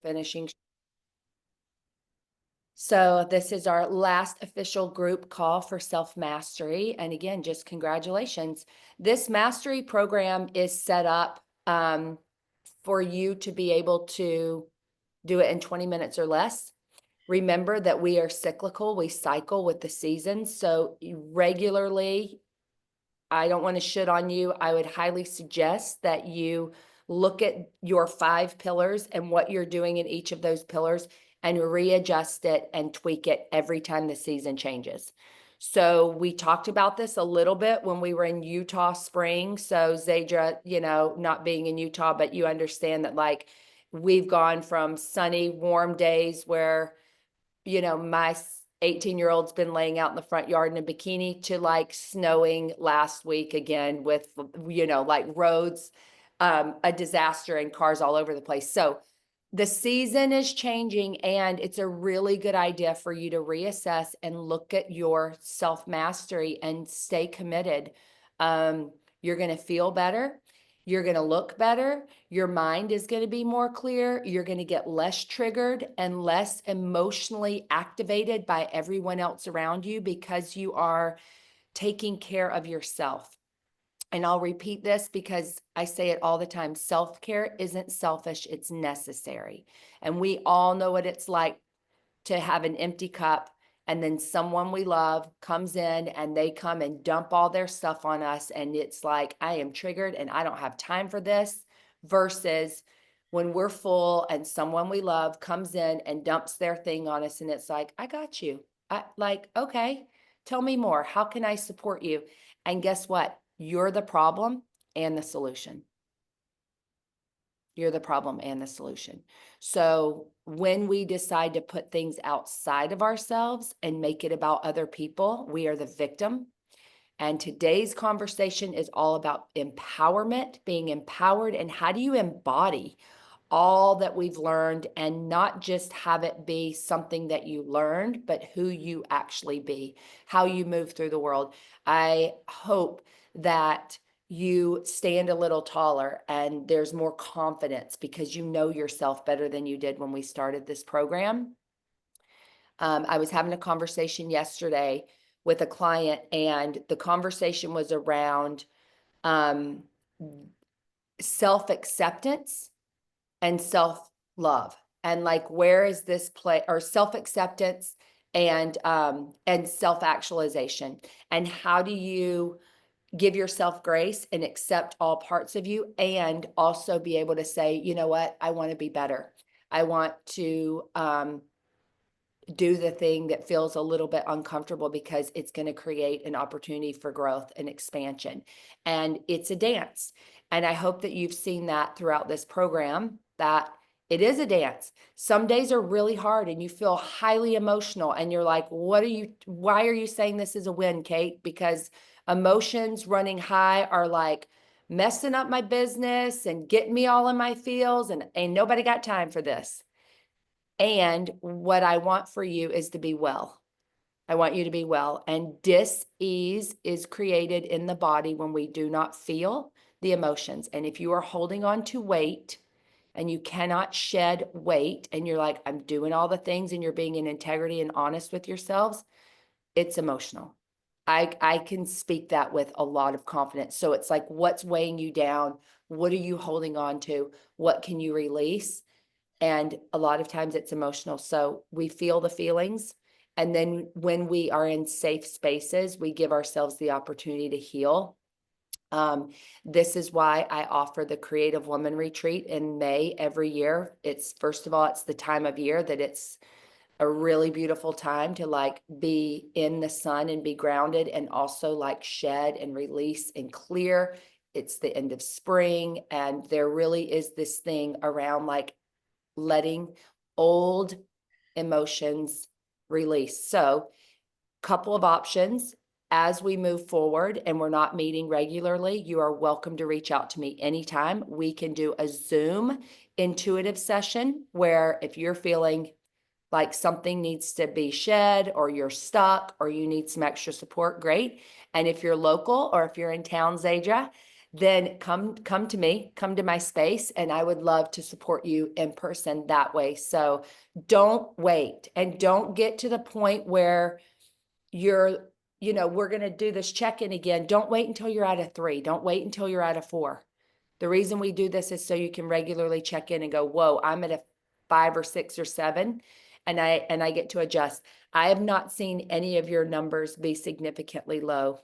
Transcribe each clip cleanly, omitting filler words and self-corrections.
finishing. So this is our last official group call for self-mastery. And again, just congratulations. This mastery program is set up for you to be able to do it in 20 minutes or less. Remember that we are cyclical. We cycle with the seasons. So regularly, I don't want to shit on you. I would highly suggest that you look at your 5 pillars and what you're doing in each of those pillars and readjust it and tweak it every time the season changes. So we talked about this a little bit when we were in Utah spring. So Zadra, not being in Utah, but you understand that like we've gone from sunny, warm days where, my 18-year-old's been laying out in the front yard in a bikini to like snowing last week again with, like roads, a disaster and cars all over the place. So the season is changing and it's a really good idea for you to reassess and look at your self-mastery and stay committed. You're going to feel better. You're going to look better. Your mind is going to be more clear. You're going to get less triggered and less emotionally activated by everyone else around you because you are taking care of yourself. And I'll repeat this because I say it all the time. Self-care isn't selfish, it's necessary. And we all know what it's like to have an empty cup and then someone we love comes in and they come and dump all their stuff on us. And it's like, I am triggered and I don't have time for this, versus when we're full and someone we love comes in and dumps their thing on us. And it's like, I got you. Okay, tell me more. How can I support you? And guess what? You're the problem and the solution. You're the problem and the solution. So when we decide to put things outside of ourselves and make it about other people, we are the victim. And today's conversation is all about empowerment, being empowered, and how do you embody all that we've learned and not just have it be something that you learned, but who you actually be, how you move through the world. I hope that you stand a little taller and there's more confidence because you know yourself better than you did when we started this program. I was having a conversation yesterday with a client and the conversation was around self-acceptance and self-love, and like, where is this play, or self-acceptance and self-actualization, and how do you give yourself grace and accept all parts of you and also be able to say, you know what, I want to be better. I want to do the thing that feels a little bit uncomfortable because it's going to create an opportunity for growth and expansion. And it's a dance. And I hope that you've seen that throughout this program, that it is a dance. Some days are really hard and you feel highly emotional and you're like, why are you saying this is a win, Kate? Because emotions running high are like messing up my business and getting me all in my feels, and ain't nobody got time for this. And what I want for you is to be well. I want you to be well. And dis-ease is created in the body when we do not feel the emotions. And if you are holding on to weight and you cannot shed weight and you're like, I'm doing all the things and you're being in integrity and honest with yourselves, it's emotional. I can speak that with a lot of confidence. So it's like, what's weighing you down? What are you holding on to? What can you release? And a lot of times it's emotional. So we feel the feelings. And then when we are in safe spaces, we give ourselves the opportunity to heal. This is why I offer the Creative Woman Retreat in May every year. It's, first of all, it's the time of year that it's a really beautiful time to like be in the sun and be grounded and also like shed and release and clear. It's the end of spring. And there really is this thing around like letting old emotions release. So couple of options as we move forward, and we're not meeting regularly. You are welcome to reach out to me anytime. We can do a Zoom intuitive session where if you're feeling like something needs to be shed or you're stuck or you need some extra support, great. And if you're local or if you're in town, Zadra, then come to me, come to my space, and I would love to support you in person that way. So don't wait, and don't get to the point where you're, we're going to do this check-in again. Don't wait until you're at a 3. Don't wait until you're at a 4. The reason we do this is so you can regularly check in and go, whoa, I'm at a 5 or 6 or 7, and I get to adjust. I have not seen any of your numbers be significantly low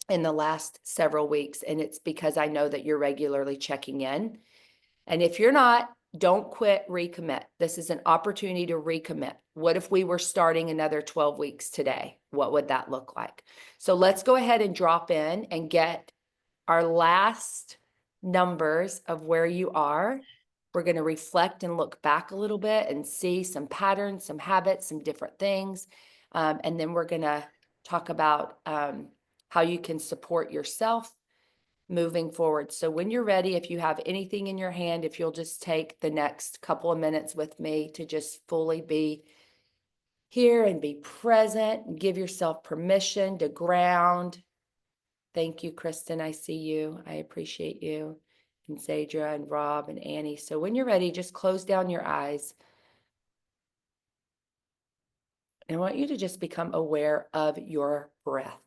in the last several weeks, and it's because I know that you're regularly checking in. And if you're not, don't quit, recommit. This is an opportunity to recommit. What if we were starting another 12 weeks today? What would that look like? So let's go ahead and drop in and get our last numbers of where you are. We're going to reflect and look back a little bit and see some patterns, some habits, some different things. And then we're going to talk about how you can support yourself moving forward. So when you're ready, if you have anything in your hand, if you'll just take the next couple of minutes with me to just fully be here and be present and give yourself permission to ground. Thank you, Kristen. I see you. I appreciate you. And Sadra and Rob and Annie. So when you're ready, just close down your eyes. And I want you to just become aware of your breath.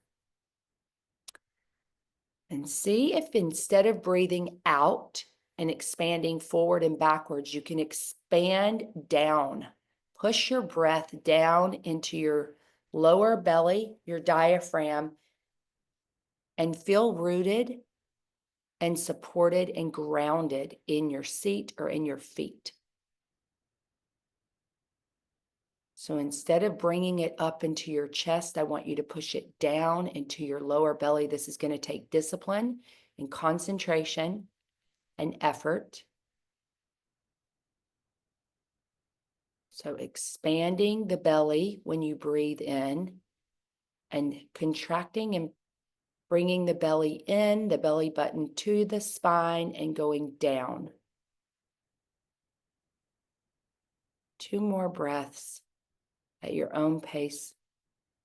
And see if instead of breathing out and expanding forward and backwards, you can expand down. Push your breath down into your lower belly, your diaphragm, and feel rooted and supported and grounded in your seat or in your feet. So instead of bringing it up into your chest, I want you to push it down into your lower belly. This is going to take discipline and concentration and effort. So expanding the belly when you breathe in and contracting and bringing the belly in, the belly button to the spine and going down. 2 more breaths at your own pace.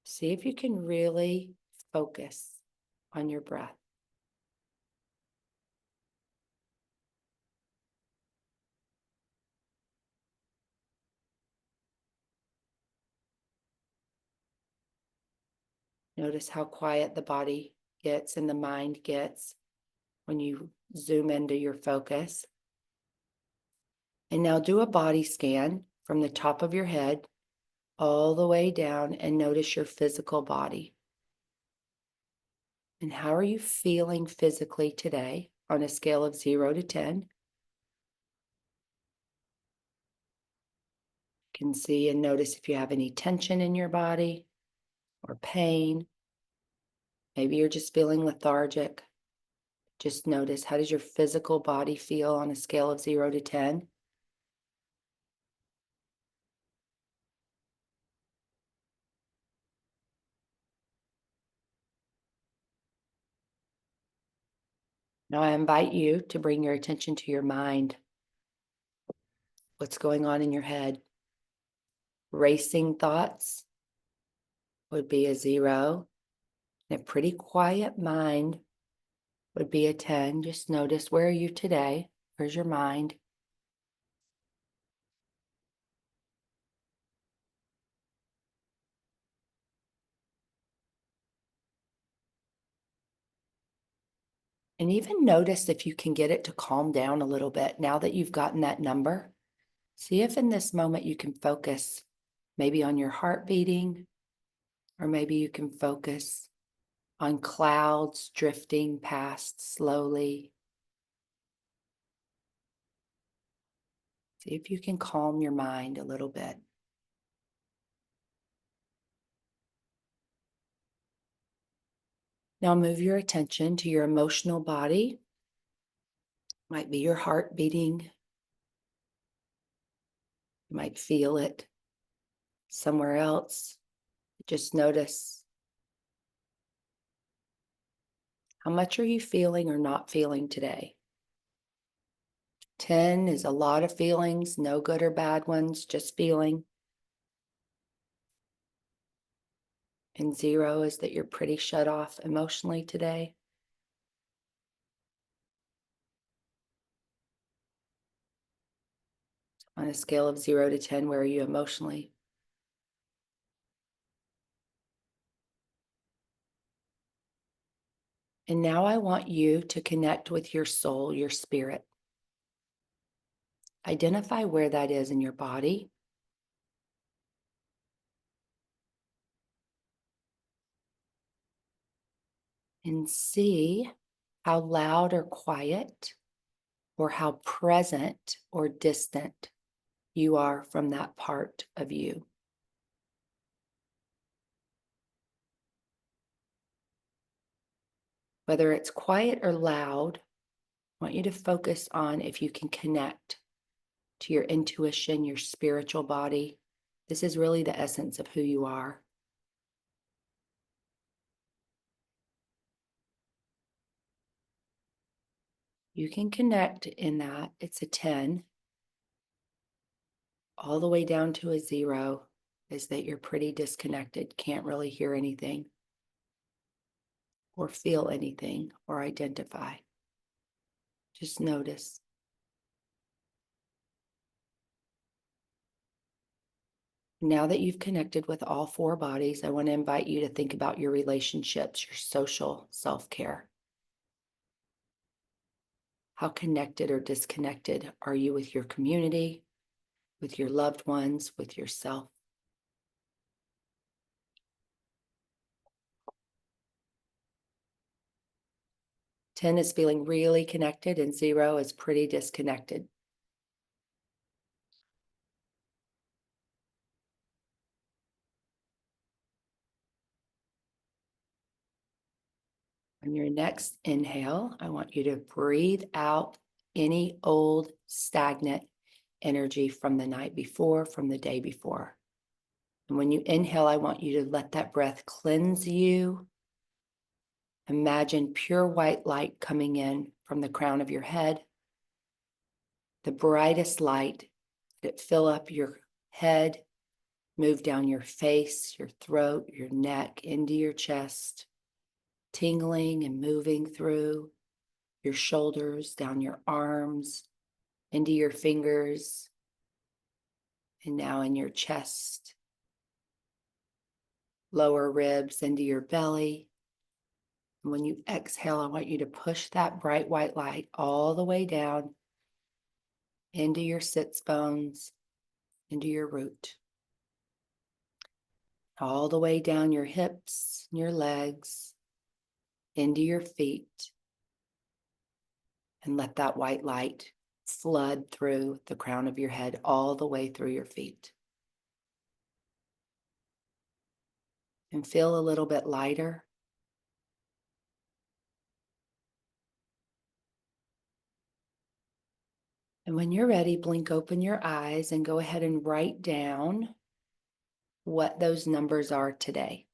See if you can really focus on your breath. Notice how quiet the body gets and the mind gets when you zoom into your focus. And now do a body scan from the top of your head all the way down and notice your physical body. And how are you feeling physically today on a scale of 0 to 10? You can see and notice if you have any tension in your body or pain. Maybe you're just feeling lethargic. Just notice, how does your physical body feel on a scale of 0 to 10? Now I invite you to bring your attention to your mind. What's going on in your head? Racing thoughts would be a 0. And a pretty quiet mind would be a 10. Just notice, where are you today? Where's your mind? And even notice if you can get it to calm down a little bit now that you've gotten that number. See if in this moment you can focus maybe on your heart beating, or maybe you can focus on clouds drifting past slowly. See if you can calm your mind a little bit. Now move your attention to your emotional body. Might be your heart beating. You might feel it somewhere else. Just notice, how much are you feeling or not feeling today? 10 is a lot of feelings, no good or bad ones, just feeling. And 0 is that you're pretty shut off emotionally today. On a scale of 0 to 10, where are you emotionally? And now I want you to connect with your soul, your spirit. Identify where that is in your body. And see how loud or quiet or how present or distant you are from that part of you. Whether it's quiet or loud, I want you to focus on if you can connect to your intuition, your spiritual body. This is really the essence of who you are. You can connect in that. It's a 10. All the way down to a 0 is that you're pretty disconnected, can't really hear anything or feel anything or identify. Just notice. Now that you've connected with all 4 bodies, I want to invite you to think about your relationships, your social self-care. How connected or disconnected are you with your community, with your loved ones, with yourself? 10 is feeling really connected and 0 is pretty disconnected. On your next inhale, I want you to breathe out any old stagnant energy from the night before, from the day before. And when you inhale, I want you to let that breath cleanse you. Imagine pure white light coming in from the crown of your head, the brightest light. Let it fill up your head, move down your face, your throat, your neck, into your chest, tingling and moving through your shoulders, down your arms, into your fingers, and now in your chest, lower ribs, into your belly. And when you exhale, I want you to push that bright white light all the way down into your sits bones, into your root, all the way down your hips, your legs, into your feet, and let that white light flood through the crown of your head all the way through your feet. And feel a little bit lighter. And when you're ready, blink open your eyes and go ahead and write down what those numbers are today.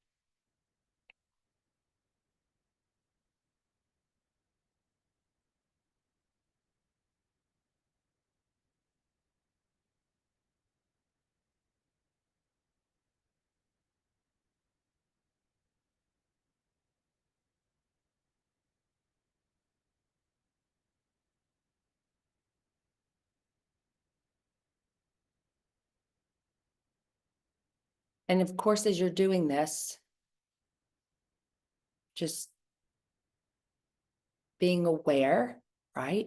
And of course, as you're doing this, just being aware, right?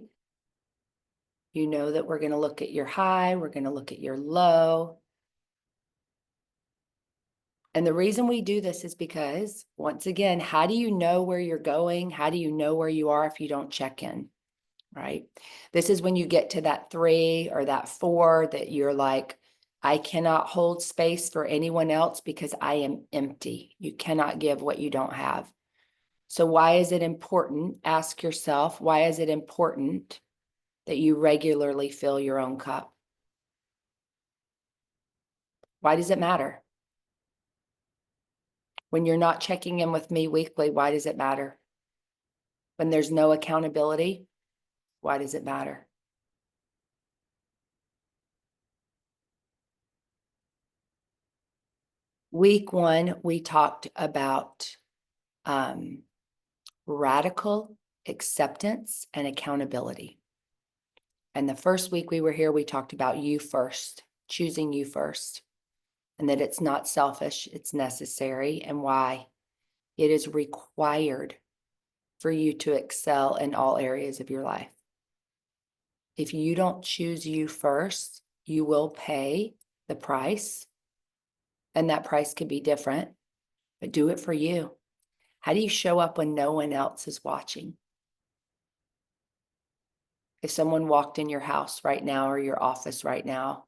You know that we're going to look at your high, we're going to look at your low. And the reason we do this is because, once again, how do you know where you're going? How do you know where you are if you don't check in, right? This is when you get to that 3 or that 4 that you're like, I cannot hold space for anyone else because I am empty. You cannot give what you don't have. So why is it important? Ask yourself, why is it important that you regularly fill your own cup? Why does it matter? When you're not checking in with me weekly, why does it matter? When there's no accountability, why does it matter? Week 1, we talked about radical acceptance and accountability. And the first week we were here, we talked about you first, choosing you first, and that it's not selfish, it's necessary, and why it is required for you to excel in all areas of your life. If you don't choose you first, you will pay the price, and that price could be different, but do it for you. How do you show up when no one else is watching? If someone walked in your house right now or your office right now,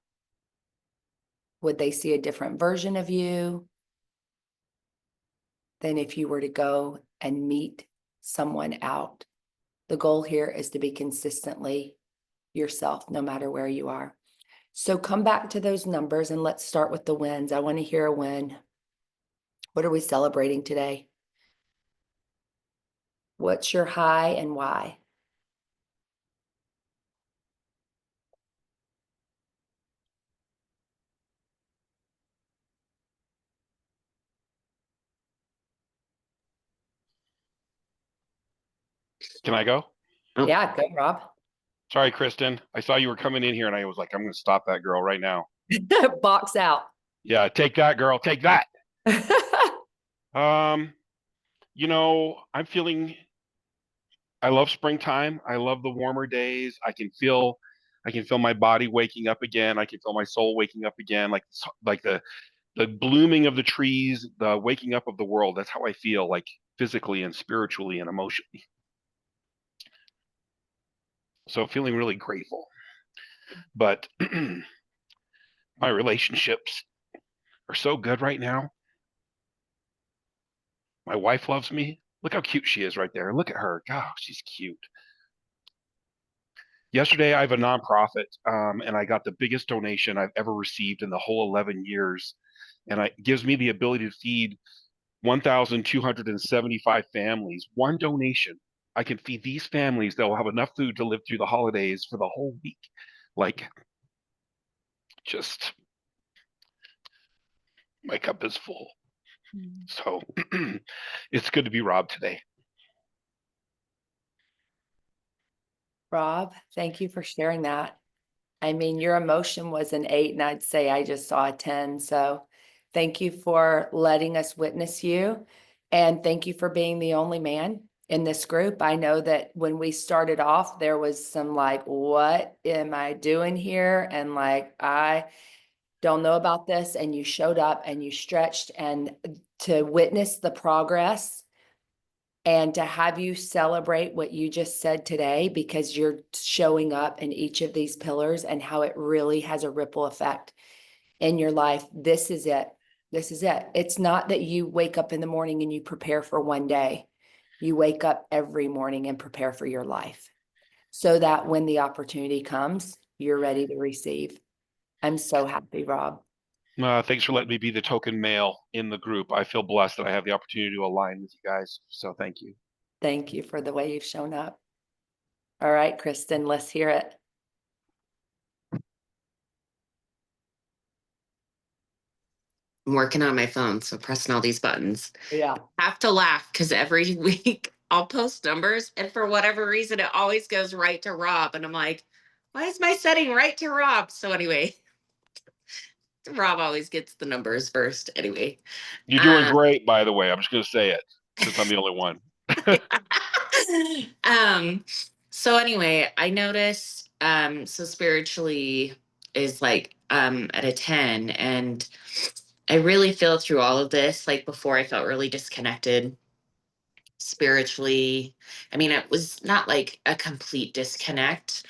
would they see a different version of you than if you were to go and meet someone out? The goal here is to be consistently yourself, no matter where you are. So come back to those numbers and let's start with the wins. I want to hear a win. What are we celebrating today? What's your high and why? Can I go? Oh, Yeah, go, Rob. Sorry, Kristen. I saw you were coming in here and I was like, I'm going to stop that girl right now. Box out. Yeah, take that, girl. Take that. Um, I'm feeling I love springtime. I love the warmer days. I can feel my body waking up again. I can feel my soul waking up again, like the blooming of the trees, the waking up of the world. That's how I feel, like physically and spiritually and emotionally. So feeling really grateful. But my relationships are so good right now. My wife loves me. Look how cute she is right there. Look at her. God, she's cute. Yesterday, I have a nonprofit, and I got the biggest donation I've ever received in the whole 11 years. And it gives me the ability to feed 1,275 families. One donation. I can feed these families that will have enough food to live through the holidays for the whole week. Like, just my cup is full. So it's good to be Rob today. Rob, thank you for sharing that. I mean, your emotion was an 8, and I'd say I just saw a 10. So thank you for letting us witness you. And thank you for being the only man in this group. I know that when we started off, there was some like, what am I doing here? And like, I don't know about this. And you showed up and you stretched, and to witness the progress and to have you celebrate what you just said today, because you're showing up in each of these pillars and how it really has a ripple effect in your life. This is it. This is it. It's not that you wake up in the morning and you prepare for one day. You wake up every morning and prepare for your life so that when the opportunity comes, you're ready to receive. I'm so happy, Rob. Thanks for letting me be the token male in the group. I feel blessed that I have the opportunity to align with you guys. So thank you. Thank you for the way you've shown up. All right, Kristen, let's hear it. I'm working on my phone, so pressing all these buttons. Yeah. I have to laugh because every week I'll post numbers, and for whatever reason, it always goes right to Rob. And I'm like, why is my setting right to Rob? So anyway, Rob always gets the numbers first. Anyway. You're doing Um, great, by the way. I'm just going to say it since I'm the only one. um, so anyway, I noticed so spiritually is like at a 10, and I really feel through all of this, like before I felt really disconnected spiritually. I mean, it was not like a complete disconnect.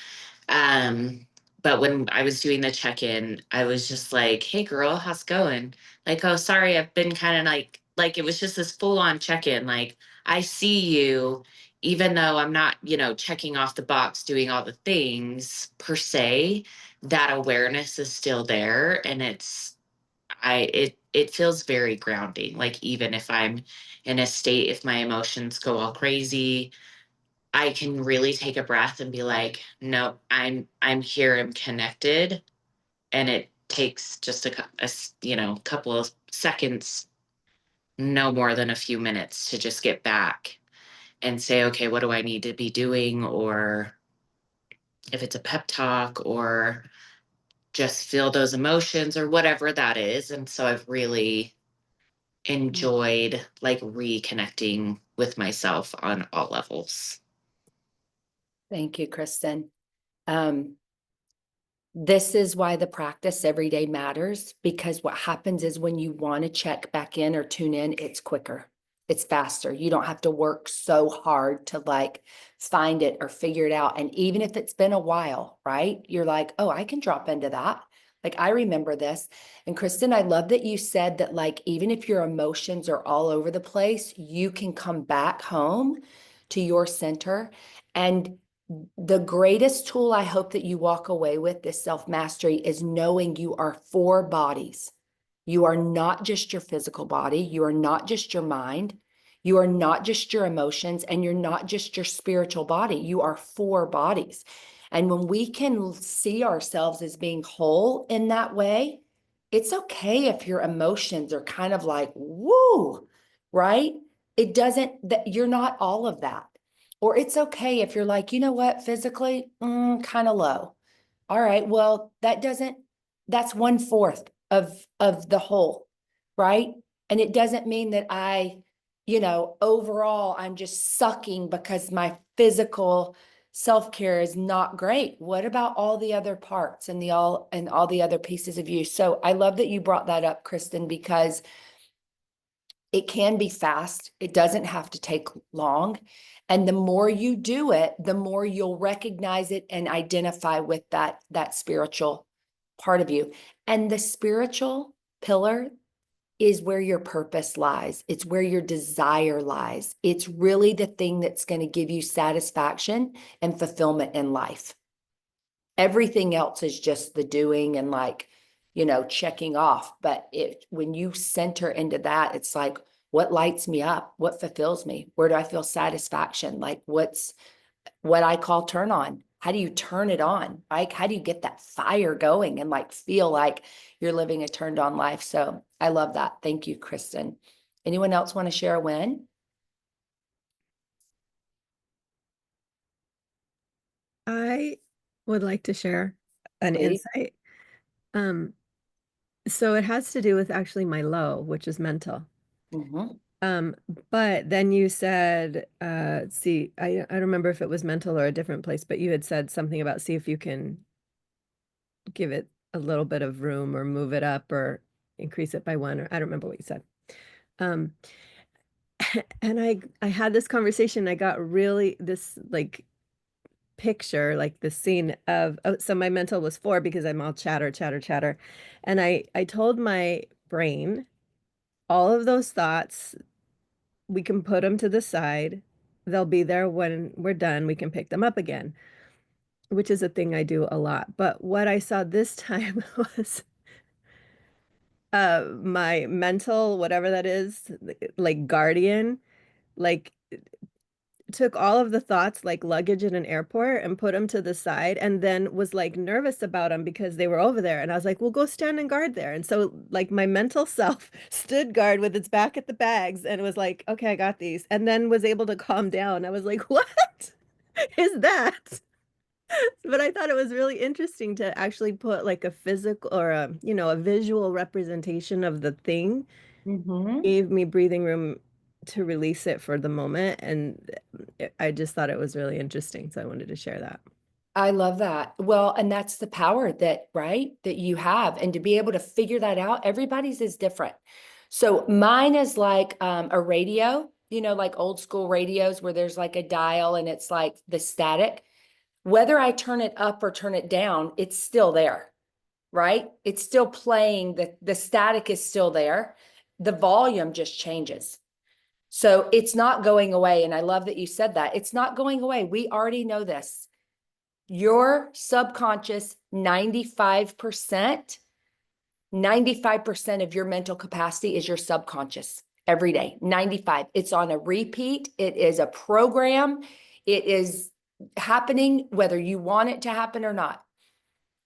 Um, but when I was doing the check-in, I was just like, "Hey girl, how's it going?" Like, "Oh, sorry, I've been kind of like it was just this full-on check-in. Like, I see you, even though I'm not, checking off the box, doing all the things per se, that awareness is still there. And it feels very grounding. Like even if I'm in a state, if my emotions go all crazy, I can really take a breath and be like, no, I'm here, I'm connected. And it takes just couple of seconds, no more than a few minutes to just get back and say, okay, what do I need to be doing? Or if it's a pep talk or just feel those emotions or whatever that is. And so I've really enjoyed like reconnecting with myself on all levels. Thank you, Kristen. This is why the practice every day matters, because what happens is when you want to check back in or tune in, it's quicker. It's faster. You don't have to work so hard to like find it or figure it out. And even if it's been a while, right? You're like, oh, I can drop into that. Like, I remember this. And Kristen, I love that you said that, like, even if your emotions are all over the place, you can come back home to your center. And the greatest tool I hope that you walk away with this self-mastery is knowing you are 4 bodies. You are not just your physical body. You are not just your mind. You are not just your emotions, and you're not just your spiritual body. You are 4 bodies. And when we can see ourselves as being whole in that way, it's okay if your emotions are kind of like, woo, right? It doesn't, that you're not all of that. Or it's okay if you're like, you know what, physically, kind of low. All right, well, that's 1/4 of the whole, right? And it doesn't mean that overall, I'm just sucking because my physical self-care is not great. What about all the other parts and all the other pieces of you? So I love that you brought that up, Kristen, because it can be fast. It doesn't have to take long. And the more you do it, the more you'll recognize it and identify with that spiritual part of you. And the spiritual pillar is where your purpose lies. It's where your desire lies. It's really the thing that's going to give you satisfaction and fulfillment in life. Everything else is just the doing and checking off. But when you center into that, it's like, what lights me up? What fulfills me? Where do I feel satisfaction? Like, what's what I call turn on? How do you turn it on? Like, how do you get that fire going and like feel like you're living a turned on life? So I love that. Thank you, Kristen. Anyone else want to share a win? I would like to share an Please. insight. So it has to do with actually my low, which is mental. Mm-hmm. But then you said, see, I don't remember if it was mental or a different place, but you had said something about see if you can give it a little bit of room or move it up or increase it by 1, or I don't remember what you said. Um, and I had this conversation. I got really this like picture, like the scene of, oh, so my mental was 4 because I'm all chatter, chatter, chatter. And I told my brain, all of those thoughts, we can put them to the side. They'll be there when we're done. We can pick them up again, which is a thing I do a lot. But what I saw this time was my mental, whatever that is, like guardian, like took all of the thoughts like luggage in an airport and put them to the side, and then was like nervous about them because they were over there. And I was like, well, go stand and guard there. And so like my mental self stood guard with its back at the bags and was like, okay, I got these. And then was able to calm down. I was like, what is that? But I thought it was really interesting to actually put like a physical or a visual representation of the thing. Mm-hmm. Gave me breathing room to release it for the moment. And I just thought it was really interesting. So I wanted to share that. I love that. Well, and that's the power right, that you have. And to be able to figure that out, everybody's is different. So mine is like a radio, like old school radios where there's like a dial and it's like the static. Whether I turn it up or turn it down, it's still there, right? It's still playing, the static is still there. The volume just changes. So it's not going away. And I love that you said that. It's not going away. We already know this. Your subconscious, 95% of your mental capacity is your subconscious every day, 95. It's on a repeat. It is a program. It is happening whether you want it to happen or not.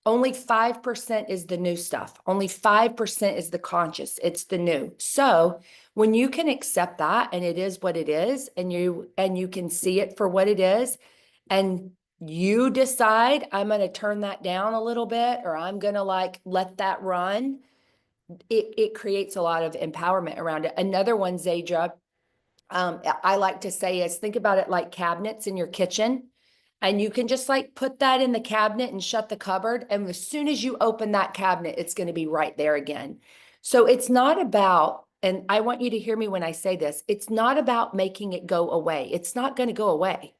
Only 5% is the new stuff. Only 5% is the conscious. It's the new. So when you can accept that and it is what it is, and you can see it for what it is, and you decide, I'm going to turn that down a little bit, or I'm going to like let that run. It creates a lot of empowerment around it. Another one, Zadra, I like to say is, think about it like cabinets in your kitchen. And you can just like put that in the cabinet and shut the cupboard. And as soon as you open that cabinet, it's going to be right there again. So it's not about, and I want you to hear me when I say this, it's not about making it go away. It's not going to go away.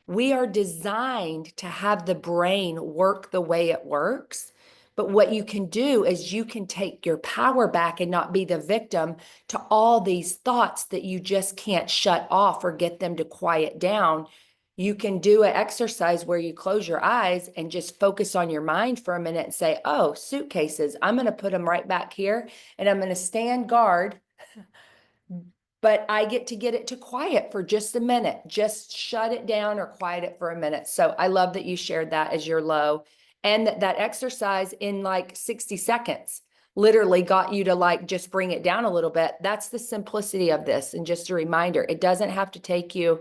We are designed to have the brain work the way it works. But what you can do is you can take your power back and not be the victim to all these thoughts that you just can't shut off or get them to quiet down. You can do an exercise where you close your eyes and just focus on your mind for a minute and say, oh, suitcases, I'm going to put them right back here and I'm going to stand guard. But I get to get it to quiet for just a minute. Just shut it down or quiet it for a minute. So I love that you shared that as your low, and that exercise in like 60 seconds literally got you to like just bring it down a little bit. That's the simplicity of this. And just a reminder, it doesn't have to take you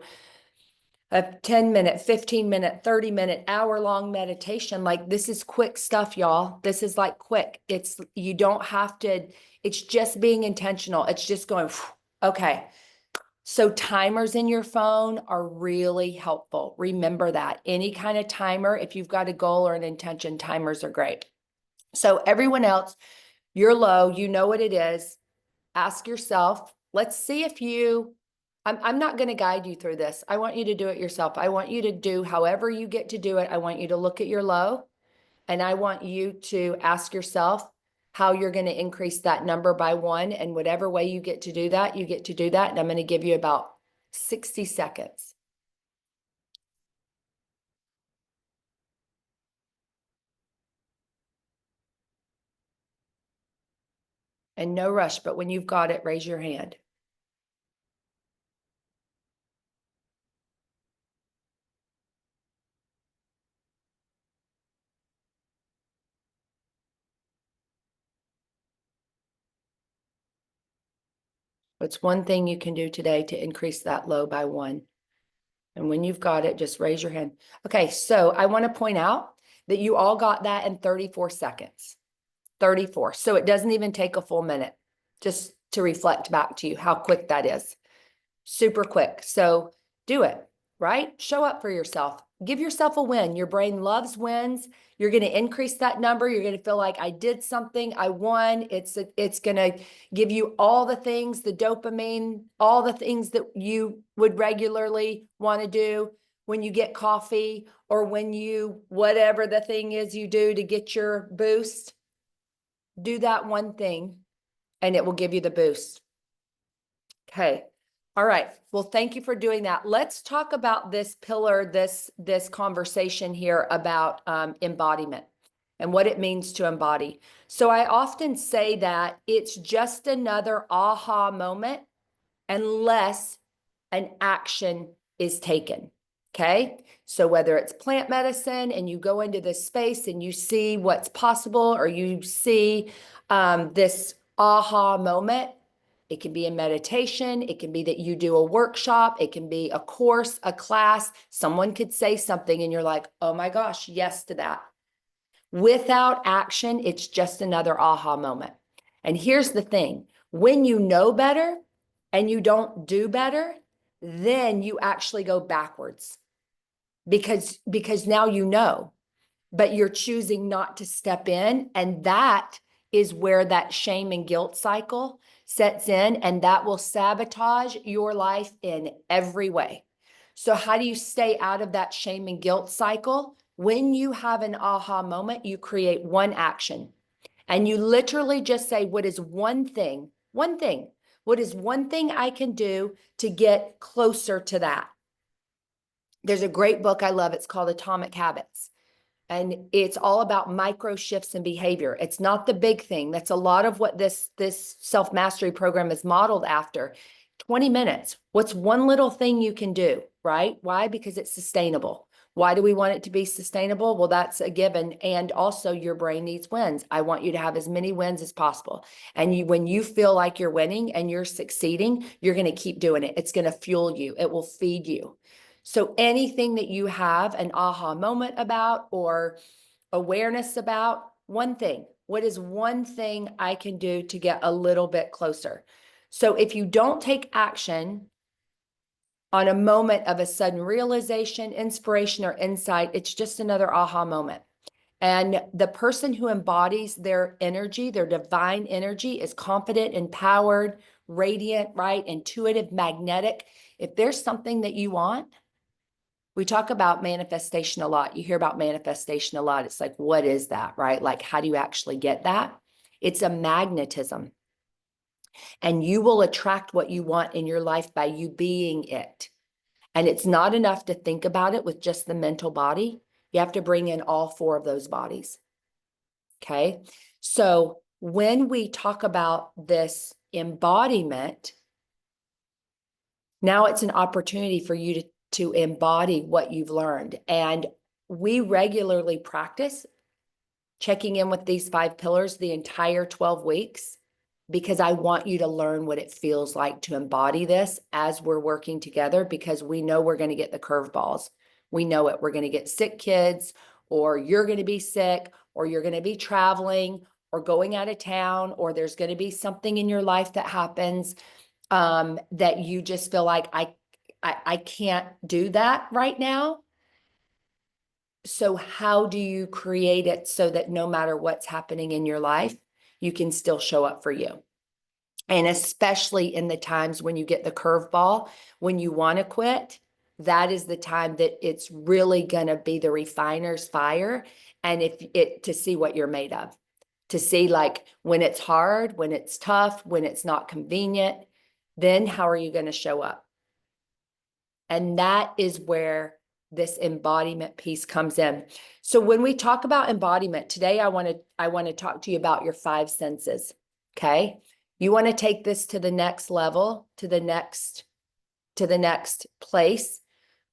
a 10-minute, 15-minute, 30-minute, hour-long meditation. Like, this is quick stuff, y'all. This is like quick. You don't have to, it's just being intentional. It's just going, okay. So timers in your phone are really helpful. Remember that. Any kind of timer, if you've got a goal or an intention, timers are great. So everyone else, you're low, you know what it is. Ask yourself, let's see if I'm not going to guide you through this. I want you to do it yourself. I want you to do however you get to do it. I want you to look at your low, and I want you to ask yourself how you're going to increase that number by 1. And whatever way you get to do that, you get to do that. And I'm going to give you about 60 seconds. And no rush, but when you've got it, raise your hand. What's one thing you can do today to increase that low by 1? And when you've got it, just raise your hand. Okay, so I want to point out that you all got that in 34 seconds. 34. So it doesn't even take a full minute, just to reflect back to you how quick that is. Super quick. So do it, right? Show up for yourself. Give yourself a win. Your brain loves wins. You're going to increase that number. You're going to feel like I did something. I won. It's going to give you all the things, the dopamine, all the things that you would regularly want to do when you get coffee, or when you, whatever the thing is you do to get your boost. Do that one thing and it will give you the boost. Okay. All right. Well, thank you for doing that. Let's talk about this pillar, this conversation here about embodiment and what it means to embody. So I often say that it's just another aha moment unless an action is taken. Okay. So whether it's plant medicine and you go into this space and you see what's possible, or you see this aha moment, it can be a meditation. It can be that you do a workshop. It can be a course, a class. Someone could say something and you're like, oh my gosh, yes to that. Without action, it's just another aha moment. And here's the thing. When you know better and you don't do better, then you actually go backwards because now you know, but you're choosing not to step in. And that is where that shame and guilt cycle sets in, and that will sabotage your life in every way. So how do you stay out of that shame and guilt cycle? When you have an aha moment, you create one action, and you literally just say, what is one thing, what is one thing I can do to get closer to that? There's a great book I love. It's called Atomic Habits. And it's all about micro shifts in behavior. It's not the big thing. That's a lot of what this self-mastery program is modeled after. 20 minutes. What's one little thing you can do, right? Why? Because it's sustainable. Why do we want it to be sustainable? Well, that's a given. And also your brain needs wins. I want you to have as many wins as possible. And when you feel like you're winning and you're succeeding, you're going to keep doing it. It's going to fuel you. It will feed you. So anything that you have an aha moment about or awareness about, one thing, what is one thing I can do to get a little bit closer? So if you don't take action on a moment of a sudden realization, inspiration, or insight, it's just another aha moment. And the person who embodies their energy, their divine energy, is confident, empowered, radiant, right? Intuitive, magnetic. If there's something that you want, we talk about manifestation a lot. You hear about manifestation a lot. It's like, what is that, right? Like, how do you actually get that? It's a magnetism. And you will attract what you want in your life by you being it. And it's not enough to think about it with just the mental body. You have to bring in all four of those bodies. Okay. So when we talk about this embodiment, now it's an opportunity for you to embody what you've learned. And we regularly practice checking in with these 5 pillars the entire 12 weeks, because I want you to learn what it feels like to embody this as we're working together, because we know we're going to get the curveballs. We know it. We're going to get sick kids, or you're going to be sick, or you're going to be traveling or going out of town, or there's going to be something in your life that happens that you just feel like I can't do that right now. So how do you create it so that no matter what's happening in your life, you can still show up for you? And especially in the times when you get the curveball, when you want to quit, that is the time that it's really going to be the refiner's fire. And to see what you're made of, to see like when it's hard, when it's tough, when it's not convenient, then how are you going to show up? And that is where this embodiment piece comes in. So when we talk about embodiment today, I want to talk to you about your 5 senses. Okay. You want to take this to the next level, to the next place.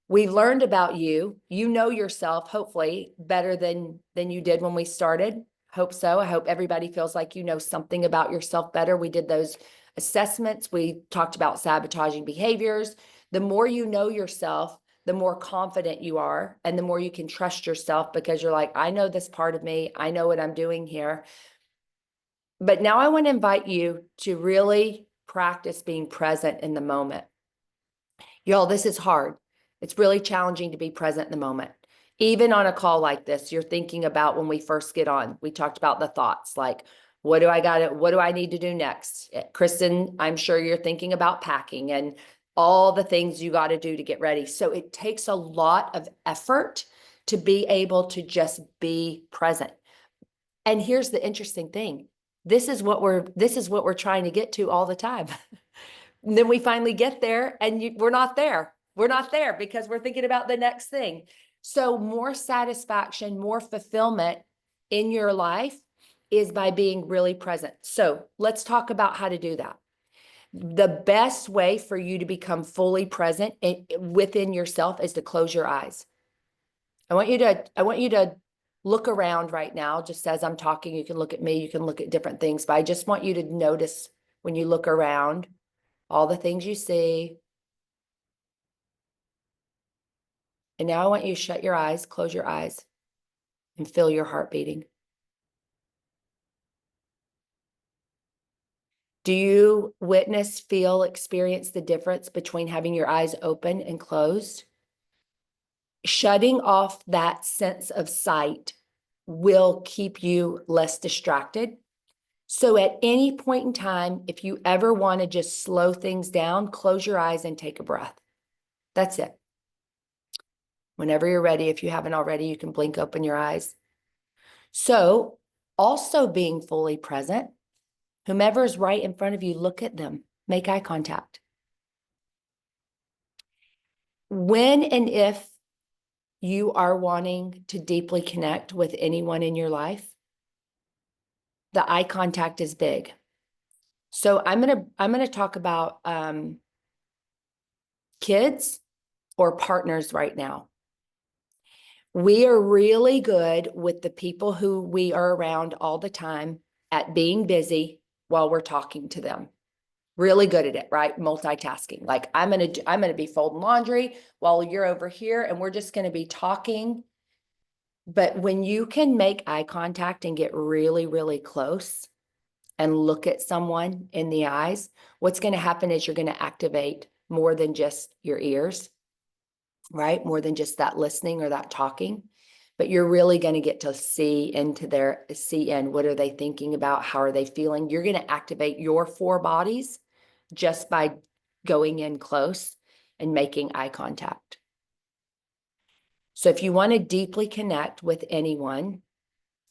We learned about you. You know yourself, hopefully, better than you did when we started. Hope so. I hope everybody feels like you know something about yourself better. We did those assessments. We talked about sabotaging behaviors. The more you know yourself, the more confident you are, and the more you can trust yourself, because you're like, I know this part of me. I know what I'm doing here. But now I want to invite you to really practice being present in the moment. Y'all, this is hard. It's really challenging to be present in the moment. Even on a call like this, you're thinking about when we first get on. We talked about the thoughts, like, what do I need to do next? Kristen, I'm sure you're thinking about packing and all the things you got to do to get ready. So it takes a lot of effort to be able to just be present. And here's the interesting thing. This is what we're trying to get to all the time. And then we finally get there and we're not there. We're not there because we're thinking about the next thing. So more satisfaction, more fulfillment in your life is by being really present. So let's talk about how to do that. The best way for you to become fully present within yourself is to close your eyes. I want you to look around right now. Just as I'm talking, you can look at me, you can look at different things, but I just want you to notice when you look around, all the things you see. And now I want you to shut your eyes, close your eyes, and feel your heart beating. Do you witness, feel, experience the difference between having your eyes open and closed? Shutting off that sense of sight will keep you less distracted. So at any point in time, if you ever want to just slow things down, close your eyes and take a breath. That's it. Whenever you're ready, if you haven't already, you can blink open your eyes. So also being fully present, whomever's right in front of you, look at them, make eye contact. When and if you are wanting to deeply connect with anyone in your life, the eye contact is big. So I'm gonna talk about kids or partners right now. We are really good with the people who we are around all the time at being busy while we're talking to them. Really good at it, right? Multitasking. Like I'm gonna be folding laundry while you're over here and we're just gonna be talking. But when you can make eye contact and get really, really close and look at someone in the eyes, what's gonna happen is you're gonna activate more than just your ears, right? More than just that listening or that talking. But you're really going to get to see in what are they thinking about? How are they feeling? You're going to activate your 4 bodies just by going in close and making eye contact. So if you want to deeply connect with anyone,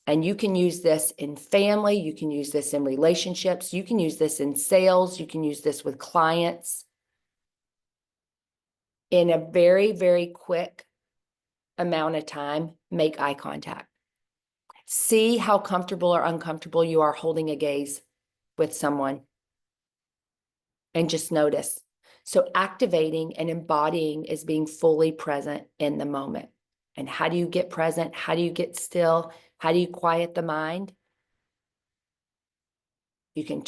and you can use this in family, you can use this in relationships, you can use this in sales, you can use this with clients, in a very, very quick amount of time, make eye contact. See how comfortable or uncomfortable you are holding a gaze with someone, and just notice. So activating and embodying is being fully present in the moment. And how do you get present? How do you get still? How do you quiet the mind? You can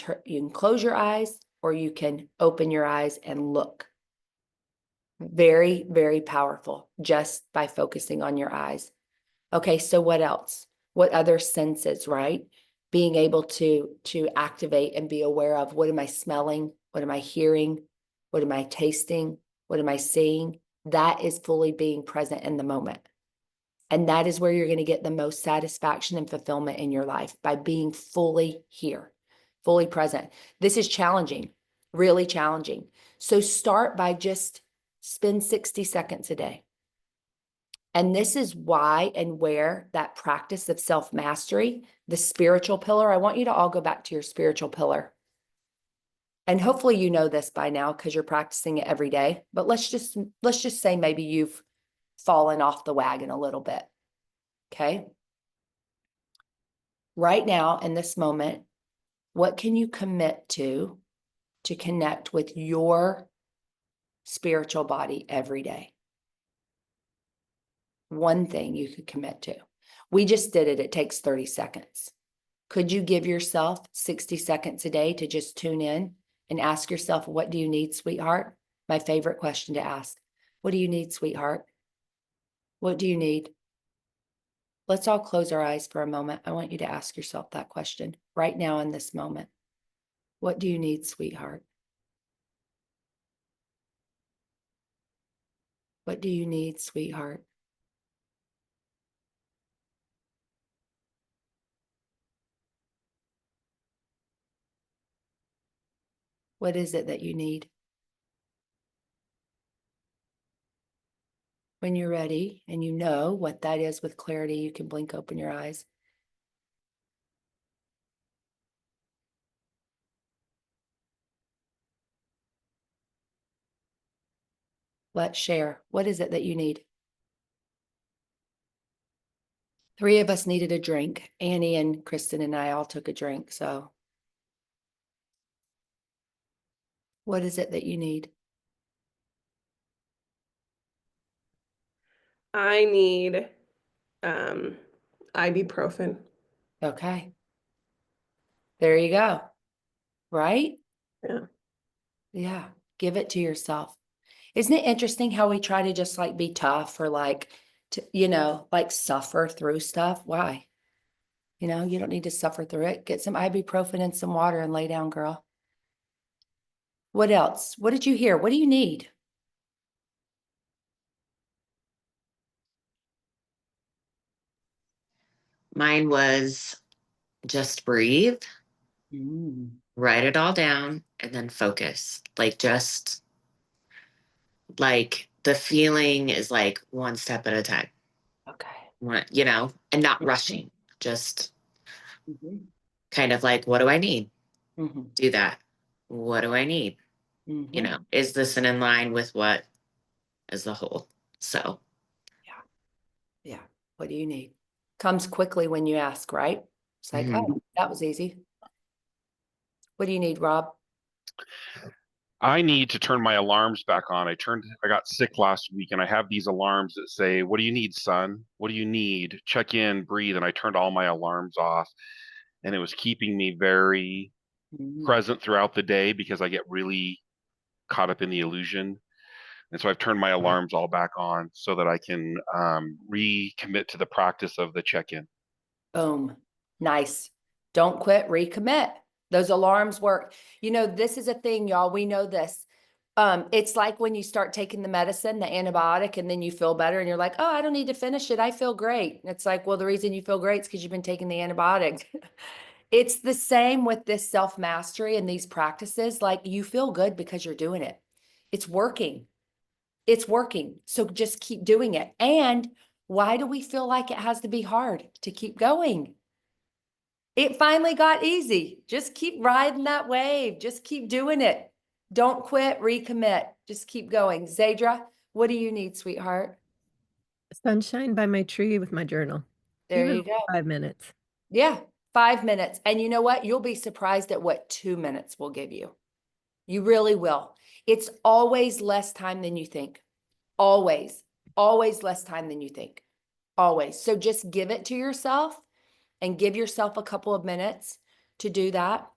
close your eyes or you can open your eyes and look. Very, very powerful just by focusing on your eyes. Okay, so what else? What other senses, right? Being able to activate and be aware of, what am I smelling? What am I hearing? What am I tasting? What am I seeing? That is fully being present in the moment. And that is where you're going to get the most satisfaction and fulfillment in your life, by being fully here, fully present. This is challenging, really challenging. So start by just spend 60 seconds a day. And this is why and where that practice of self-mastery, the spiritual pillar, I want you to all go back to your spiritual pillar. And hopefully you know this by now because you're practicing it every day. But let's just say maybe you've fallen off the wagon a little bit. Okay. Right now, in this moment, what can you commit to connect with your spiritual body every day? One thing you could commit to. We just did it. It takes 30 seconds. Could you give yourself 60 seconds a day to just tune in and ask yourself, what do you need, sweetheart? My favorite question to ask. What do you need, sweetheart? What do you need? Let's all close our eyes for a moment. I want you to ask yourself that question right now in this moment. What do you need, sweetheart? What do you need, sweetheart? What is it that you need? When you're ready and you know what that is with clarity, you can blink open your eyes. Let's share. What is it that you need? 3 of us needed a drink. Annie and Kristen and I all took a drink. So what is it that you need? I need ibuprofen. Okay. There you go. Right? Yeah. Yeah. Give it to yourself. Isn't it interesting how we try to just like be tough or like, like suffer through stuff? Why? You don't need to suffer through it. Get some ibuprofen and some water and lay down, girl. What else? What did you hear? What do you need? Mine was just breathe, write it all down, and then focus. Like, just like the feeling is like one step at a time, Okay. and not Mhm. rushing. Just Mhm. kind of like, what do I need? Mhm. Do that. What do I need? Mhm. Is this in line with what as the whole? So, Yeah. What do you need? Comes quickly when you ask, right? It's like, mhm. oh, that was easy. What do you need, Rob? I need to turn my alarms back on. I got sick last week and I have these alarms that say, "What do you need, son? What do you need? Check in, breathe." And I turned all my alarms off and it was keeping me very Mhm. present throughout the day because I get really caught up in the illusion. And so I've turned my alarms all back on so that I can recommit to the practice of the check-in. Boom. Nice. Don't quit, recommit. Those alarms work. You know, this is a thing, y'all. We know this. It's like when you start taking the medicine, the antibiotic, and then you feel better and you're like, oh, I don't need to finish it. I feel great. And it's like, well, the reason you feel great is because you've been taking the antibiotic. It's the same with this self-mastery and these practices. Like you feel good because you're doing it. It's working. It's working. So just keep doing it. And why do we feel like it has to be hard to keep going? It finally got easy. Just keep riding that wave. Just keep doing it. Don't quit, recommit. Just keep going. Zadra, what do you need, sweetheart? Sunshine by my tree with my journal. There Even you go. 5 minutes. Yeah, 5 minutes. And you know what? You'll be surprised at what 2 minutes will give you. You really will. It's always less time than you think. Always, always less time than you think. Always. So just give it to yourself and give yourself a couple of minutes to do that.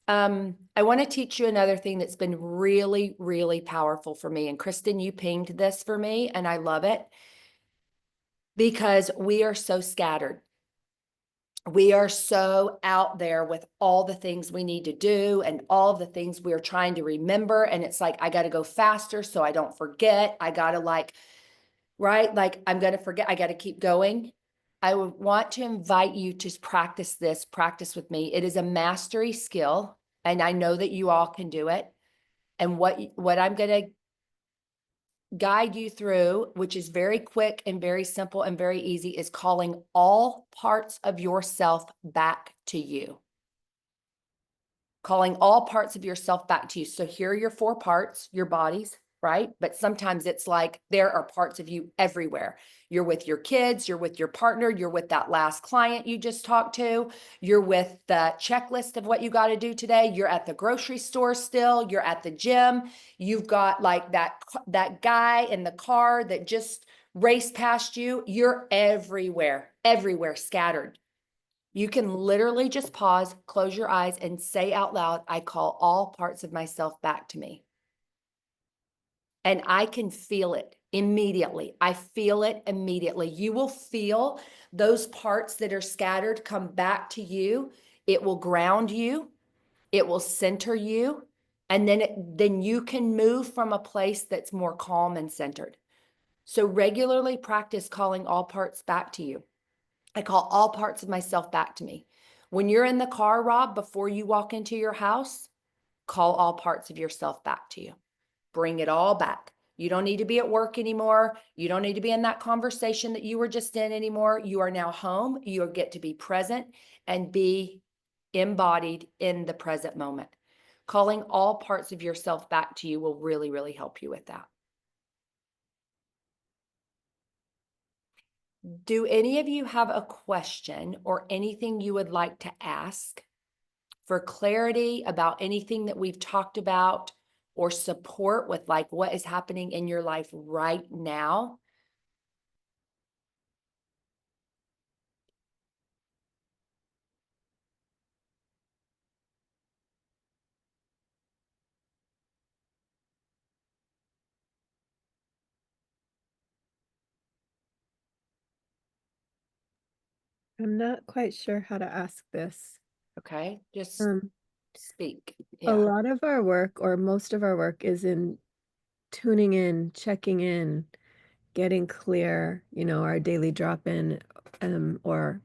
I want to teach you another thing that's been really, really powerful for me. And Kristen, you pinged this for me, and I love it because we are so scattered. We are so out there with all the things we need to do and all the things we're trying to remember. And it's like, I got to go faster so I don't forget. I got to right? Like I'm going to forget. I got to keep going. I would want to invite you to practice with me. It is a mastery skill, and I know that you all can do it. And what I'm going to guide you through, which is very quick and very simple and very easy, is calling all parts of yourself back to you. Calling all parts of yourself back to you. So here are your 4 parts, your bodies, right? But sometimes it's like there are parts of you everywhere. You're with your kids, you're with your partner, you're with that last client you just talked to, you're with the checklist of what you got to do today, you're at the grocery store still, you're at the gym, you've got like that guy in the car that just raced past you. You're everywhere, everywhere, scattered. You can literally just pause, close your eyes, and say out loud, I call all parts of myself back to me. And I can feel it immediately. I feel it immediately. You will feel those parts that are scattered come back to you. It will ground you. It will center you. And then you can move from a place that's more calm and centered. So regularly practice calling all parts back to you. I call all parts of myself back to me. When you're in the car, Rob, before you walk into your house, call all parts of yourself back to you. Bring it all back. You don't need to be at work anymore. You don't need to be in that conversation that you were just in anymore. You are now home. You get to be present and be embodied in the present moment. Calling all parts of yourself back to you will really, really help you with that. Do any of you have a question or anything you would like to ask for clarity about anything that we've talked about or support with like what is happening in your life right now? I'm not quite sure how to ask this. Okay, just Um, speak. a Yeah. lot of our work, or most of our work, is in tuning in, checking in, getting clear, our daily drop in, or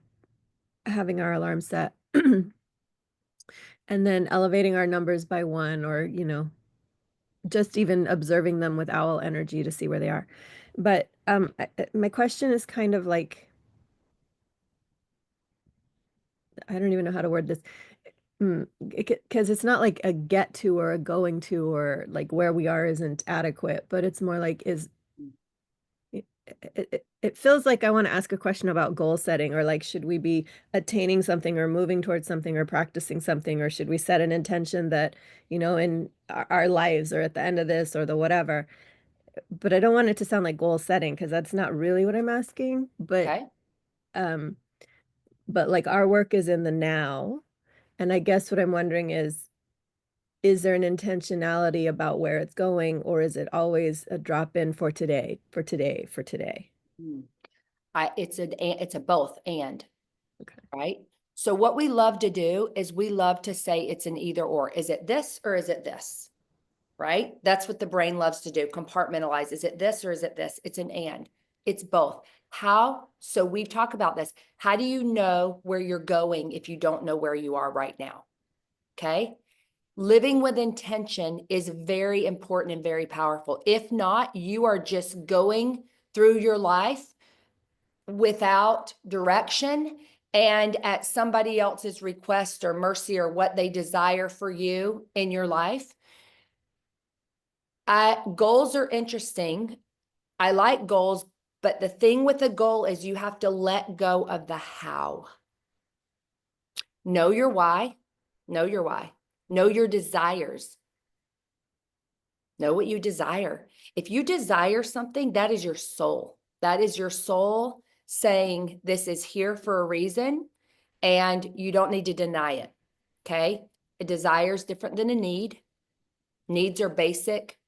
having our alarm set, and then elevating our numbers by 1, or, just even observing them with owl energy to see where they are. But my question is kind of like, I don't even know how to word this. Because it's not like a get to or a going to, or like where we are isn't adequate, but it's more like it feels like I want to ask a question about goal setting, or like, should we be attaining something or moving towards something or practicing something, or should we set an intention that, in our lives or at the end of this or the whatever. But I don't want it to sound like goal setting, because that's not really what I'm asking. Okay. But like our work is in the now. And I guess what I'm wondering is, is there an intentionality about where it's going, or is it always a drop in for today, for today, for today? It's a both and, Okay. right? So what we love to do is we love to say it's an either or. Is it this or is it this? Right? That's what the brain loves to do, compartmentalize. Is it this or is it this? It's an and. It's both. How? So we've talked about this. How do you know where you're going if you don't know where you are right now? Okay. Living with intention is very important and very powerful. If not, you are just going through your life without direction and at somebody else's request or mercy or what they desire for you in your life. Goals are interesting. I like goals, but the thing with a goal is you have to let go of the how. Know your why. Know your why. Know your desires. Know what you desire. If you desire something, that is your soul. That is your soul saying this is here for a reason and you don't need to deny it. Okay. A desire is different than a need. Needs are basic,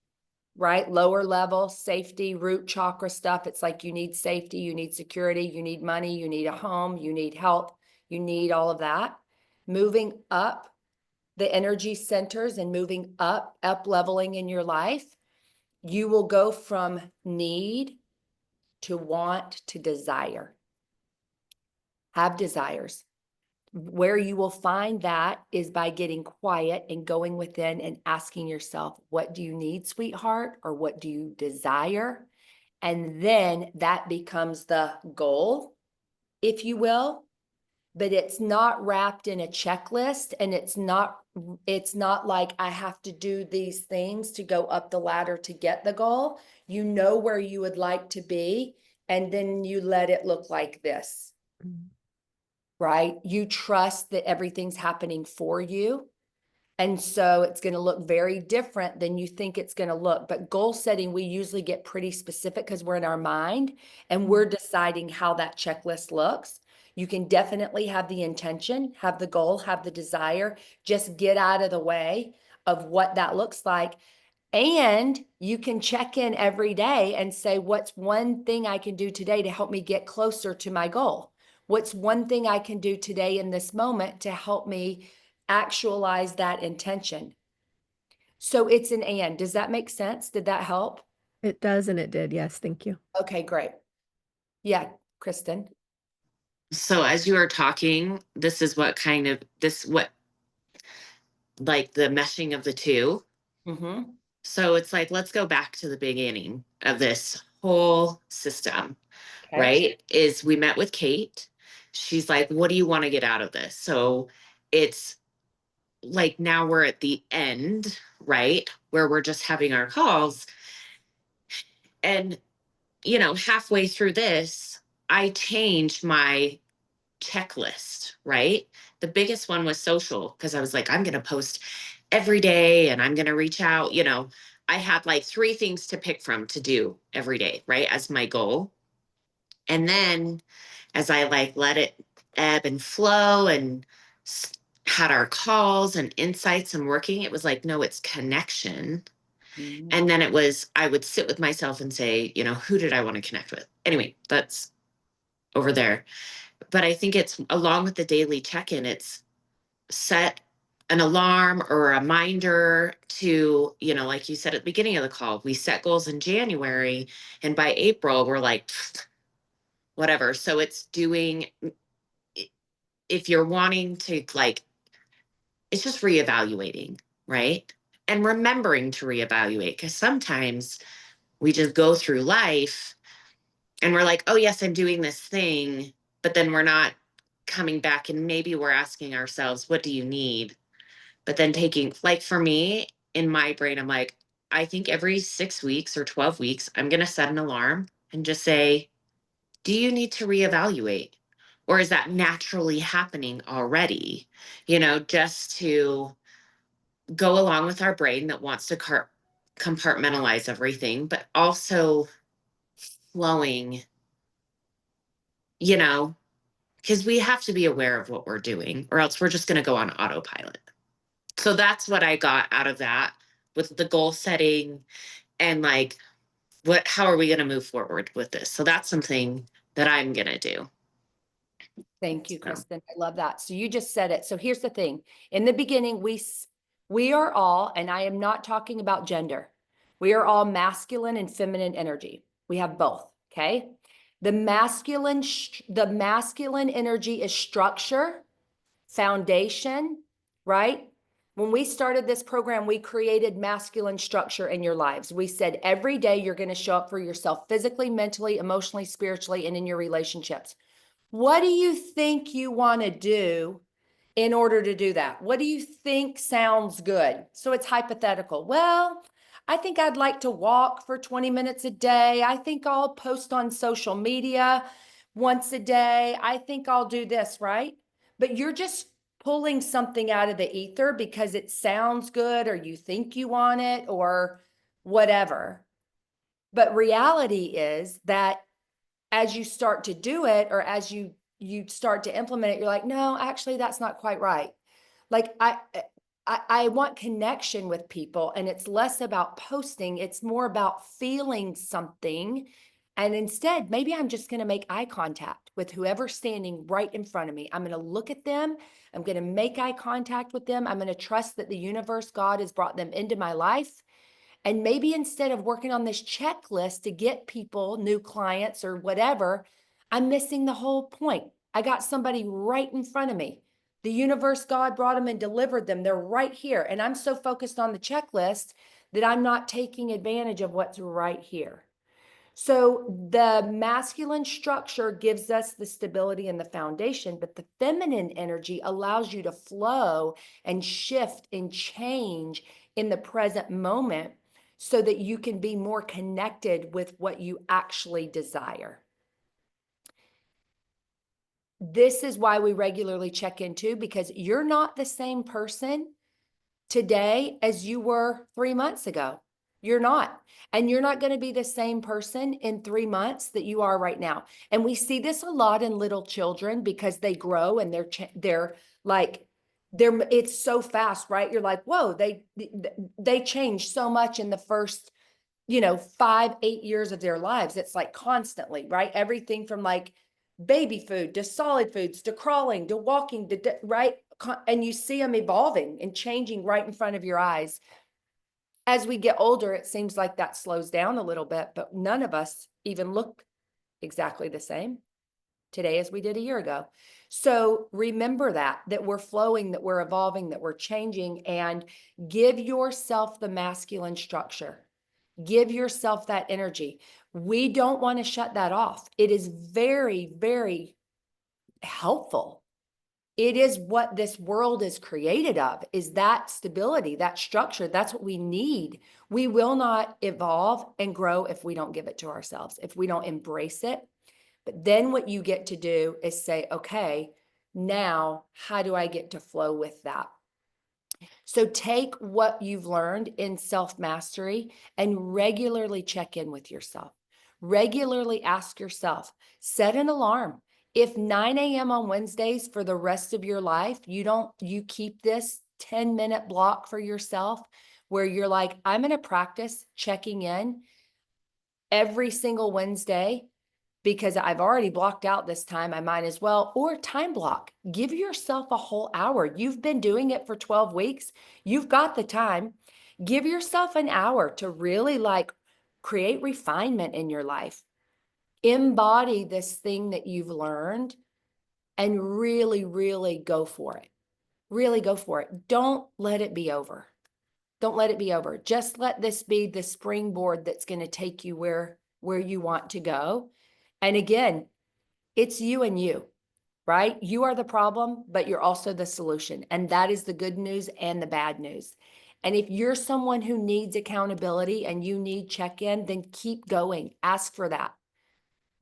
right? Lower level, safety, root chakra stuff. It's like you need safety, you need security, you need money, you need a home, you need health, you need all of that. Moving up the energy centers and moving up leveling in your life, you will go from need to want to desire. Have desires. Where you will find that is by getting quiet and going within and asking yourself, what do you need, sweetheart? Or what do you desire? And then that becomes the goal, if you will, but it's not wrapped in a checklist and it's not like I have to do these things to go up the ladder to get the goal. You know where you would like to be, and then you let it look like this. Mm. Right? You trust that everything's happening for you. And so it's going to look very different than you think it's going to look. But goal setting, we usually get pretty specific because we're in our mind and we're deciding how that checklist looks. You can definitely have the intention, have the goal, have the desire, just get out of the way of what that looks like. And you can check in every day and say, what's one thing I can do today to help me get closer to my goal? What's one thing I can do today in this moment to help me actualize that intention? So it's an and. Does that make sense? Did that help? It does, and it did. Yes, thank you. Okay, great. Yeah, Kristen. So as you were talking, this is what like the meshing of the two. Mm-hmm. So it's like, let's go back to the beginning of this whole system, Okay. right? Is we met with Kate. She's like, what do you want to get out of this? So it's like now we're at the end, right? Where we're just having our calls. And, halfway through this, I changed my checklist, right? The biggest one was social because I was like, I'm going to post every day and I'm going to reach out. I had like 3 things to pick from to do every day, right? As my goal. And then as I like let it ebb and flow and had our calls and insights and working, it was like, no, it's connection. Mm-hmm. And then I would sit with myself and say, who did I want to connect with? Anyway, that's over there. But I think it's along with the daily check-in, it's set an alarm or a reminder to, like you said at the beginning of the call, we set goals in January and by April we're like, whatever. So it's doing, if you're wanting to like, it's just reevaluating, right? And remembering to reevaluate because sometimes we just go through life and we're like, oh, yes, I'm doing this thing, but then we're not coming back and maybe we're asking ourselves, what do you need? But then taking, like for me, in my brain, I'm like, I think every 6 weeks or 12 weeks, I'm going to set an alarm and just say, do you need to reevaluate? Or is that naturally happening already? Just to go along with our brain that wants to compartmentalize everything, but also flowing, because we have to be aware of what we're doing, or else we're just going to go on autopilot. So that's what I got out of that with the goal setting and like, how are we going to move forward with this? So that's something that I'm going to do. Thank you, So. Kristen. I love that. So you just said it. So here's the thing. In the beginning, we are all, and I am not talking about gender. We are all masculine and feminine energy. We have both. Okay. The masculine energy is structure, foundation, right? When we started this program, we created masculine structure in your lives. We said every day you're going to show up for yourself physically, mentally, emotionally, spiritually, and in your relationships. What do you think you want to do in order to do that? What do you think sounds good? So it's hypothetical. Well, I think I'd like to walk for 20 minutes a day. I think I'll post on social media once a day. I think I'll do this, right? But you're just pulling something out of the ether because it sounds good or you think you want it or whatever. But reality is that as you start to do it or as you start to implement it, you're like, no, actually, that's not quite right. Like I want connection with people, and it's less about posting. It's more about feeling something. And instead, maybe I'm just going to make eye contact with whoever's standing right in front of me. I'm going to look at them. I'm going to make eye contact with them. I'm going to trust that the universe, God, has brought them into my life. And maybe instead of working on this checklist to get people new clients or whatever, I'm missing the whole point. I got somebody right in front of me. The universe, God brought them and delivered them. They're right here. And I'm so focused on the checklist that I'm not taking advantage of what's right here. So the masculine structure gives us the stability and the foundation, but the feminine energy allows you to flow and shift and change in the present moment so that you can be more connected with what you actually desire. This is why we regularly check in too, because you're not the same person today as you were 3 months ago. You're not. And you're not going to be the same person in 3 months that you are right now. And we see this a lot in little children because they grow and they're like, it's so fast, right? You're like, whoa, they change so much in the first 5, 8 years of their lives. It's like constantly, right? Everything from like baby food to solid foods to crawling to walking to right. And you see them evolving and changing right in front of your eyes. As we get older, it seems like that slows down a little bit, but none of us even look exactly the same today as we did a year ago. So remember that we're flowing, that we're evolving, that we're changing, and give yourself the masculine structure. Give yourself that energy. We don't want to shut that off. It is very, very helpful. It is what this world is created of, is that stability, that structure. That's what we need. We will not evolve and grow if we don't give it to ourselves, if we don't embrace it. But then what you get to do is say, okay, now how do I get to flow with that? So take what you've learned in self-mastery and regularly check in with yourself. Regularly ask yourself, set an alarm. If 9 a.m. on Wednesdays for the rest of your life, you keep this 10-minute block for yourself where you're like, I'm going to practice checking in every single Wednesday because I've already blocked out this time, I might as well, or time block. Give yourself a whole hour. You've been doing it for 12 weeks. You've got the time. Give yourself an hour to really create refinement in your life. Embody this thing that you've learned and really, really go for it. Really go for it. Don't let it be over. Don't let it be over. Just let this be the springboard that's going to take you where you want to go. And again, it's you and you, right? You are the problem, but you're also the solution. And that is the good news and the bad news. And if you're someone who needs accountability and you need check-in, then keep going. Ask for that,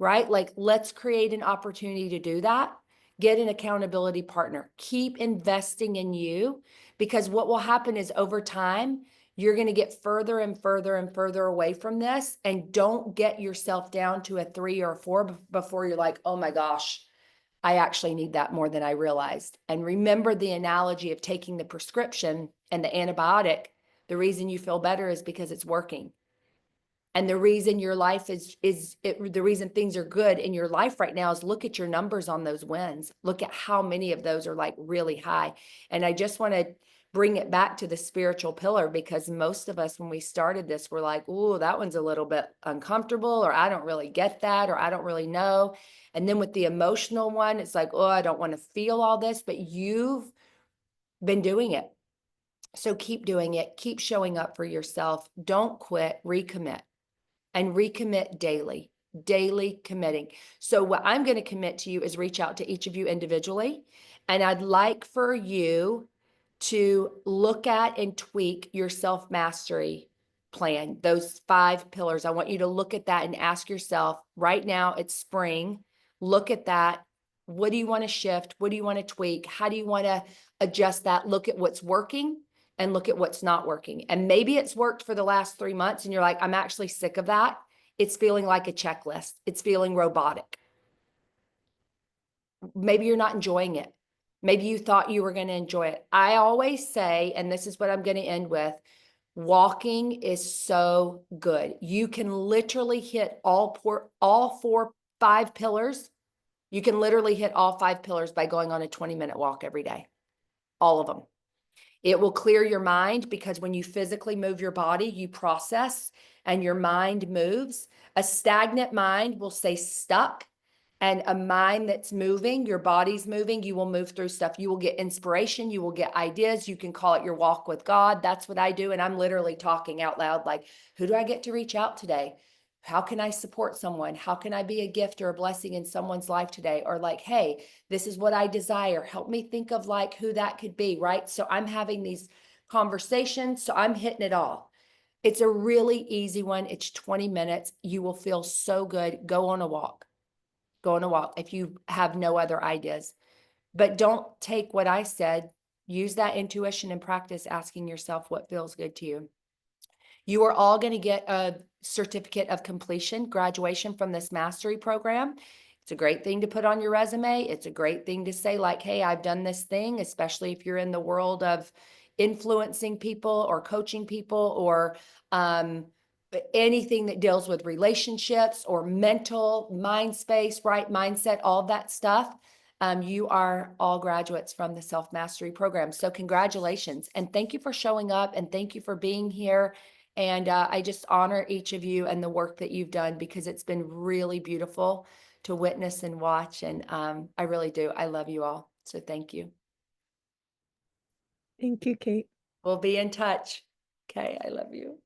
right? Like, let's create an opportunity to do that. Get an accountability partner. Keep investing in you, because what will happen is over time, you're going to get further and further and further away from this, and don't get yourself down to a 3 or 4 before you're like, oh my gosh, I actually need that more than I realized. And remember the analogy of taking the prescription and the antibiotic. The reason you feel better is because it's working. And the reason your life the reason things are good in your life right now is look at your numbers on those wins. Look at how many of those are like really high. And I just want to bring it back to the spiritual pillar, because most of us, when we started this, we're like, "Ooh, that one's a little bit uncomfortable," or "I don't really get that," or "I don't really know." And then with the emotional one, it's like, "Oh, I don't want to feel all this," but you've been doing it. So keep doing it. Keep showing up for yourself. Don't quit, recommit. And recommit daily committing. So what I'm going to commit to you is reach out to each of you individually. And I'd like for you to look at and tweak your self-mastery plan, those 5 pillars. I want you to look at that and ask yourself, right now it's spring, look at that. What do you want to shift? What do you want to tweak? How do you want to adjust that? Look at what's working and look at what's not working. And maybe it's worked for the last 3 months and you're like, I'm actually sick of that. It's feeling like a checklist. It's feeling robotic. Maybe you're not enjoying it. Maybe you thought you were going to enjoy it. I always say, and this is what I'm going to end with, walking is so good. You can literally hit all 5 pillars. You can literally hit all 5 pillars by going on a 20-minute walk every day. All of them. It will clear your mind, because when you physically move your body, you process and your mind moves. A stagnant mind will stay stuck, and a mind that's moving, your body's moving, you will move through stuff. You will get inspiration. You will get ideas. You can call it your walk with God. That's what I do. And I'm literally talking out loud, like, who do I get to reach out today? How can I support someone? How can I be a gift or a blessing in someone's life today? Or like, hey, this is what I desire. Help me think of like who that could be, right? So I'm having these conversations. So I'm hitting it all. It's a really easy one. It's 20 minutes. You will feel so good. Go on a walk. Go on a walk if you have no other ideas. But don't take what I said. Use that intuition and practice asking yourself what feels good to you. You are all going to get a certificate of completion, graduation from this mastery program. It's a great thing to put on your resume. It's a great thing to say like, hey, I've done this thing, especially if you're in the world of influencing people or coaching people or anything that deals with relationships or mental mind space, right? Mindset, all that stuff. You are all graduates from the self-mastery program. So congratulations. And thank you for showing up, and thank you for being here. And I just honor each of you and the work that you've done, because it's been really beautiful to witness and watch. And I really do. I love you all. So thank you. Thank you, Kate. We'll be in touch. Okay. I love you.